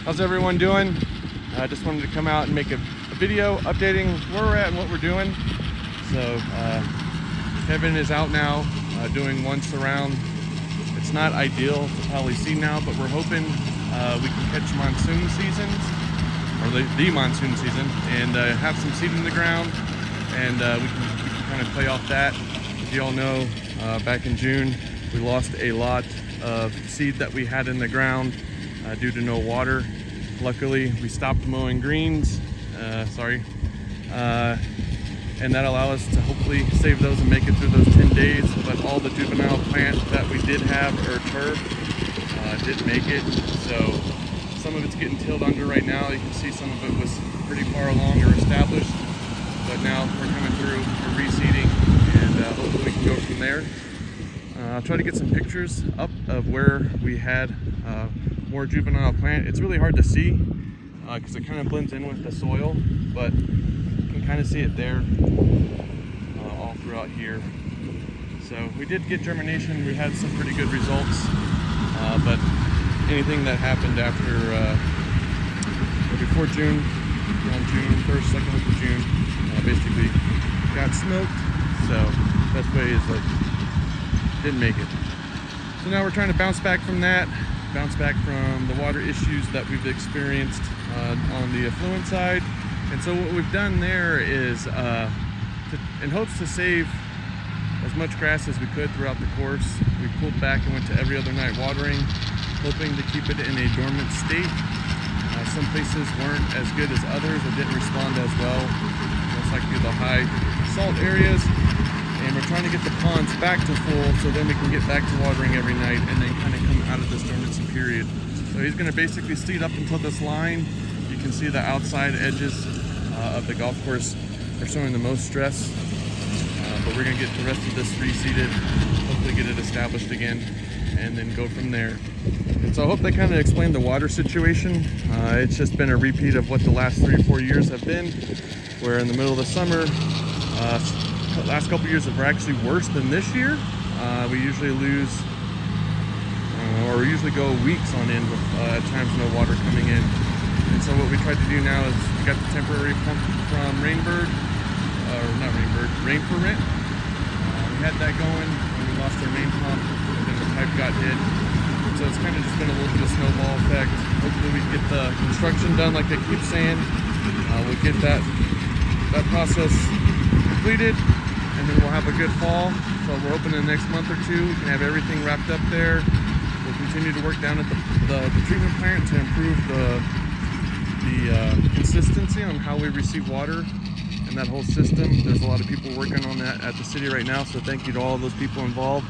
How's everyone doing? I just wanted to come out and make a video updating where we're at and what we're doing. So Kevin is out now doing one surround. It's not ideal to probably see now, but we're hoping we can catch monsoon seasons, or the monsoon season, and have some seed in the ground, and we can kind of play off that. As you all know, back in June we lost a lot of seed that we had in the ground due to no water. Luckily we stopped mowing greens, and that allowed us to hopefully save those and make it through those 10 days. But all the juvenile plant that we did have, or turf, didn't make it. So some of it's getting tilled under right now. You can see some of it was pretty far along or established, but now we're coming through, we're reseeding, and hopefully we can go from there. I'll try to get some pictures up of where we had more juvenile plant. It's really hard to see because it kind of blends in with the soil, but you can kind of see it there all throughout here. So we did get germination. We had some pretty good results, but anything that happened after or before June, around June 1st, 2nd week of June, basically got smoked. So best way is like didn't make it. So now we're trying to bounce back from that, bounce back from the water issues that we've experienced on the affluent side. And so what we've done there is in hopes to save as much grass as we could throughout the course, we pulled back and went to every other night watering, hoping to keep it in a dormant state. Some places weren't as good as others or didn't respond as well, most likely the high salt areas. And we're trying to get the ponds back to full so then we can get back to watering every night and then kind of come out of this dormancy period. So he's going to basically seed up until this line. You can see the outside edges of the golf course are showing the most stress, but we're going to get the rest of this reseeded, hopefully get it established again, and then go from there. And so I hope that kind of explained the water situation. It's just been a repeat of what the last 3 or 4 years have been, where in the middle of the summer, the last couple years were actually worse than this year. We usually lose, or we usually go weeks on end with at times no water coming in. And so what we tried to do now is we got the temporary pump from Rain for Rent. We had that going when we lost our main pump, and then the pipe got hit. So it's kind of just been a little bit of snowball effect. Hopefully we get the construction done like they keep saying. We'll get that process completed, and then we'll have a good fall. So we're hoping in the next month or two we can have everything wrapped up there. We'll continue to work down at the treatment plant to improve the consistency on how we receive water and that whole system. There's a lot of people working on that at the city right now, so thank you to all of those people involved.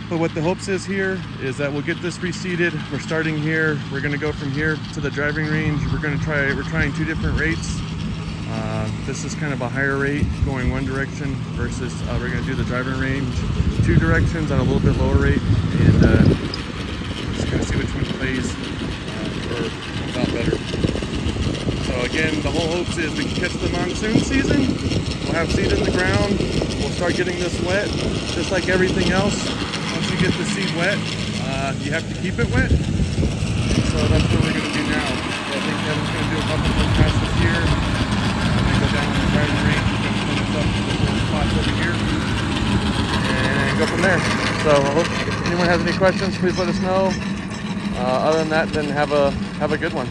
But what the hopes is here is that we'll get this reseeded. We're starting here. We're going to go from here to the driving range. We're trying 2 different rates. This is kind of a higher rate going one direction versus we're going to do the driving range 2 directions at a little bit lower rate, and just going to see which one plays or comes out better. So again, the whole hopes is we can catch the monsoon season. We'll have seed in the ground. We'll start getting this wet, just like everything else. Once you get the seed wet, you have to keep it wet. So that's what we're going to do now. So I think Kevin's going to do a couple more passes here. Go down on the driving range, we're going to clean this up to the little spots over here, and go from there. So I hope if anyone has any questions, please let us know. Other than that, then have a good one.